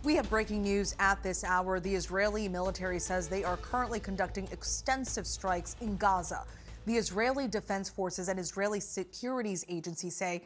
We have breaking news at this hour. The Israeli military says they are currently conducting extensive strikes in Gaza. The Israeli Defense Forces and Israeli Securities Agency say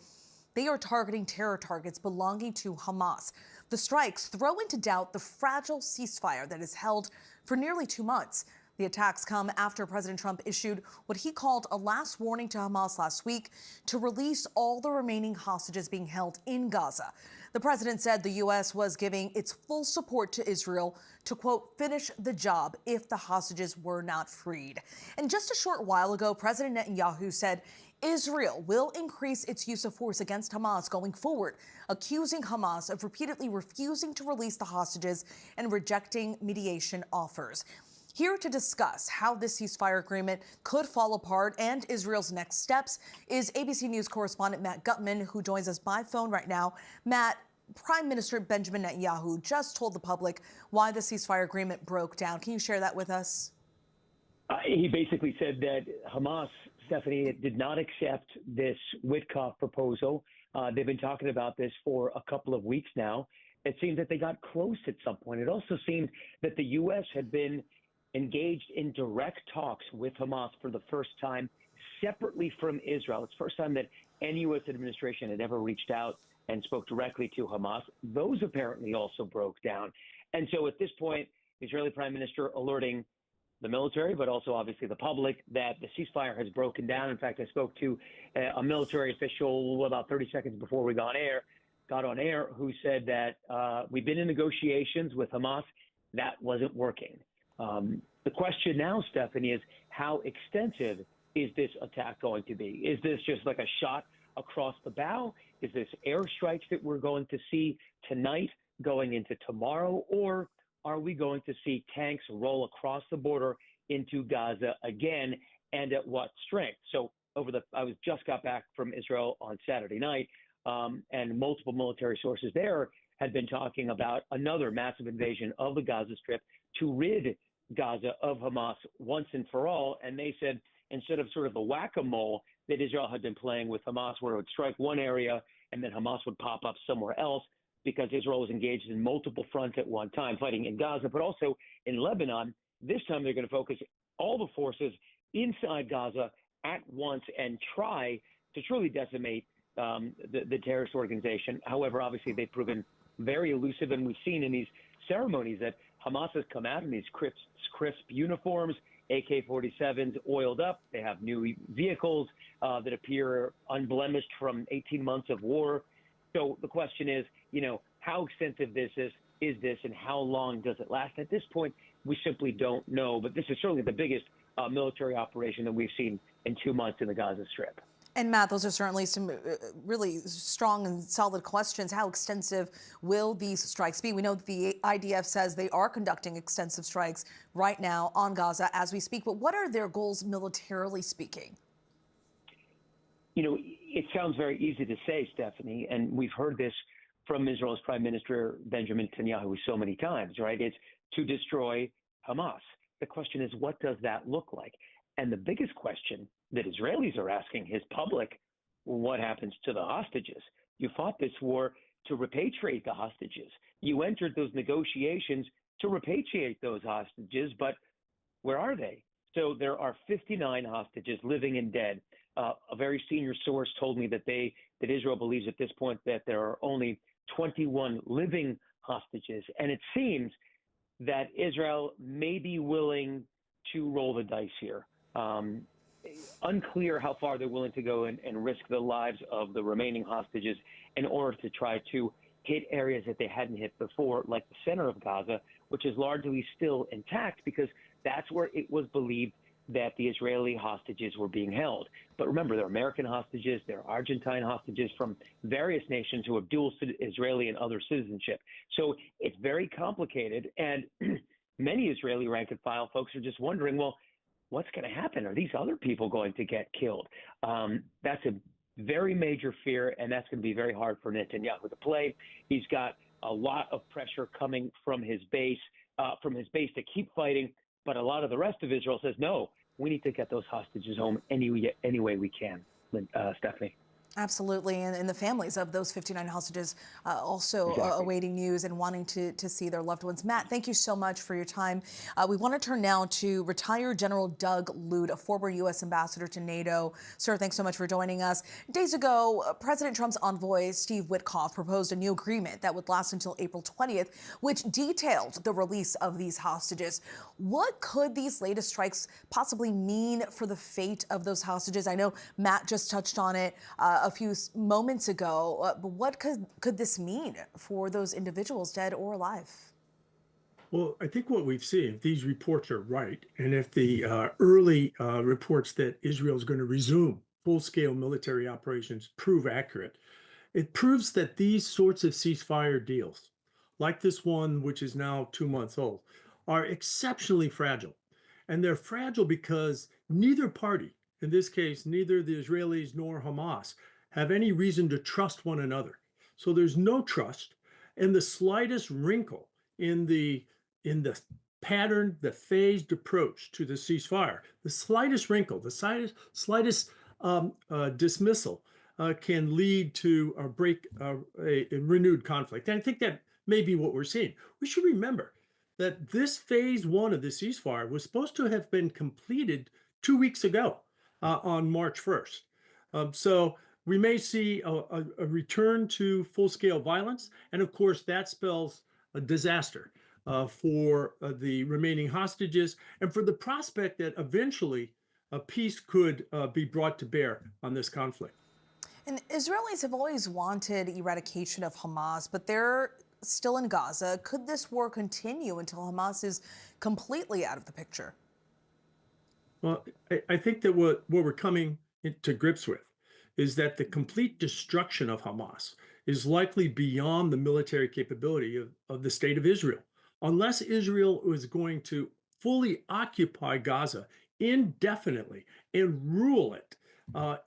they are targeting terror targets belonging to Hamas. The strikes throw into doubt the fragile ceasefire that has held for nearly 2 months. The attacks come after President Trump issued what he called a last warning to Hamas last week to release all the remaining hostages being held in Gaza. The president said the U.S. was giving its full support to Israel to, quote, finish the job if the hostages were not freed. And just a short while ago, President Netanyahu said Israel will increase its use of force against Hamas going forward, accusing Hamas of repeatedly refusing to release the hostages and rejecting mediation offers. Here to discuss how this ceasefire agreement could fall apart and Israel's next steps is ABC News correspondent Matt Gutman, who joins us by phone right now. Matt, Prime Minister Benjamin Netanyahu just told the public why the ceasefire agreement broke down. Can you share that with us? He basically said that Hamas, Stephanie, did not accept this Witkoff proposal. They've been talking about this for a couple of weeks now. It seemed that they got close at some point. It also seemed that the U.S. had been engaged in direct talks with Hamas for the first time separately from Israel. It's the first time that any U.S. administration had ever reached out and spoke directly to Hamas. Those apparently also broke down. And so at this point, the Israeli Prime Minister alerting the military, but also obviously the public, that the ceasefire has broken down. In fact, I spoke to a military official about 30 seconds before we got on air, who said that we've been in negotiations with Hamas. That wasn't working. The question now, Stephanie, is how extensive is this attack going to be? Is this just like a shot across the bow? Is this airstrikes that we're going to see tonight going into tomorrow? Or are we going to see tanks roll across the border into Gaza again, and at what strength? So I just got back from Israel on Saturday night, and multiple military sources there had been talking about another massive invasion of the Gaza Strip to rid Gaza of Hamas once and for all. And they said, instead of sort of the whack-a-mole that Israel had been playing with Hamas, where it would strike one area and then Hamas would pop up somewhere else, because Israel was engaged in multiple fronts at one time, fighting in Gaza, but also in Lebanon. This time they're going to focus all the forces inside Gaza at once and try to truly decimate the terrorist organization. However, obviously they've proven very elusive, and we've seen in these ceremonies that Hamas has come out in these crisp uniforms, AK-47s oiled up. They have new vehicles that appear unblemished from 18 months of war. So the question is, how extensive this is this, and how long does it last? At this point, we simply don't know. But this is certainly the biggest military operation that we've seen in 2 months in the Gaza Strip. And Matt, those are certainly some really strong and solid questions. How extensive will these strikes be? We know that the IDF says they are conducting extensive strikes right now on Gaza as we speak. But what are their goals militarily speaking? It sounds very easy to say, Stephanie, and we've heard this from Israel's Prime Minister Benjamin Netanyahu so many times, right? It's to destroy Hamas. The question is, what does that look like? And the biggest question that Israelis are asking is public, what happens to the hostages? You fought this war to repatriate the hostages. You entered those negotiations to repatriate those hostages, but where are they? So there are 59 hostages, living and dead. A very senior source told me that Israel believes at this point that there are only 21 living hostages. And it seems that Israel may be willing to roll the dice here. Unclear how far they're willing to go and risk the lives of the remaining hostages in order to try to hit areas that they hadn't hit before, like the center of Gaza, which is largely still intact because that's where it was believed that the Israeli hostages were being held. But remember, they're American hostages, they're Argentine hostages from various nations who have dual Israeli and other citizenship. So it's very complicated, and many Israeli rank-and-file folks are just wondering, well, what's going to happen? Are these other people going to get killed? That's a very major fear, and that's going to be very hard for Netanyahu to play. He's got a lot of pressure coming from his base to keep fighting, but a lot of the rest of Israel says, no, we need to get those hostages home any way we can, Stephanie. Absolutely, and the families of those 59 hostages also Exactly. awaiting news and wanting to see their loved ones. Matt, thank you so much for your time. We want to turn now to retired General Doug Lute, a former U.S. ambassador to NATO. Sir, thanks so much for joining us. Days ago, President Trump's envoy, Steve Witkoff, proposed a new agreement that would last until April 20th, which detailed the release of these hostages. What could these latest strikes possibly mean for the fate of those hostages? I know Matt just touched on it a few moments ago, but what could this mean for those individuals, dead or alive? Well, I think what we've seen, if these reports are right, and if the early reports that Israel is going to resume full-scale military operations prove accurate, it proves that these sorts of ceasefire deals, like this one, which is now 2 months old, are exceptionally fragile. And they're fragile because neither party, in this case, neither the Israelis nor Hamas, have any reason to trust one another. So there's no trust, and the slightest wrinkle in the pattern, the phased approach to the ceasefire, the slightest wrinkle, the slightest dismissal can lead to a renewed conflict. And I think that may be what we're seeing. We should remember that this phase one of the ceasefire was supposed to have been completed 2 weeks ago on March 1st. So we may see a return to full-scale violence. And of course, that spells a disaster for the remaining hostages and for the prospect that eventually a peace could be brought to bear on this conflict. And Israelis have always wanted eradication of Hamas, but they're still in Gaza. Could this war continue until Hamas is completely out of the picture? Well, I think that what we're coming to grips with is that the complete destruction of Hamas is likely beyond the military capability of the state of Israel. Unless Israel is going to fully occupy Gaza indefinitely and rule it,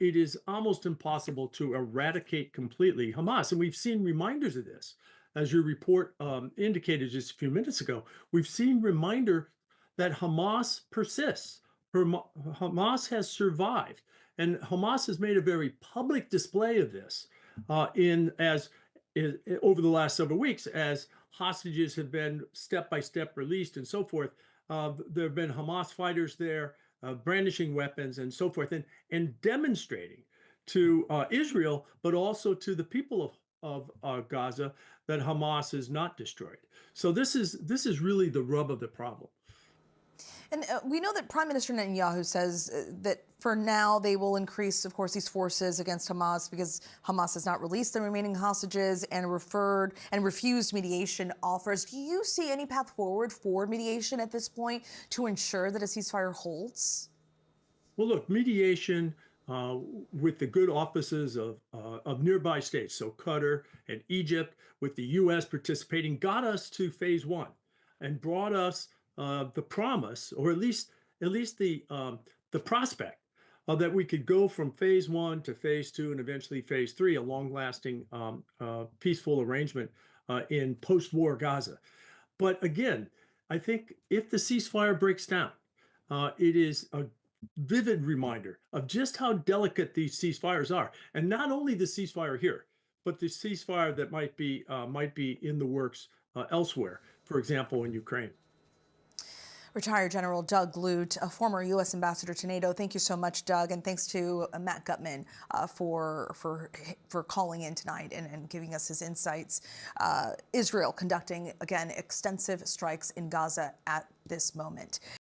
it is almost impossible to eradicate completely Hamas. And we've seen reminders of this. As your report indicated just a few minutes ago, we've seen reminder that Hamas persists. Hamas has survived. And Hamas has made a very public display of this over the last several weeks as hostages have been step by step released and so forth. There have been Hamas fighters there brandishing weapons and so forth, and demonstrating to Israel, but also to the people of Gaza, that Hamas is not destroyed. So this is really the rub of the problem. And we know that Prime Minister Netanyahu says that for now they will increase, of course, these forces against Hamas because Hamas has not released the remaining hostages and refused mediation offers. Do you see any path forward for mediation at this point to ensure that a ceasefire holds? Well, look, mediation with the good offices of nearby states, so Qatar and Egypt, with the U.S. participating, got us to phase one and brought us the promise, or at least the prospect that we could go from phase one to phase two and eventually phase three, a long-lasting peaceful arrangement in post-war Gaza. But again, I think if the ceasefire breaks down, it is a vivid reminder of just how delicate these ceasefires are, and not only the ceasefire here, but the ceasefire that might be in the works elsewhere, for example, in Ukraine. Retired General Doug Lute, a former U.S. ambassador to NATO. Thank you so much, Doug, and thanks to Matt Gutman for calling in tonight and giving us his insights. Israel conducting, again, extensive strikes in Gaza at this moment.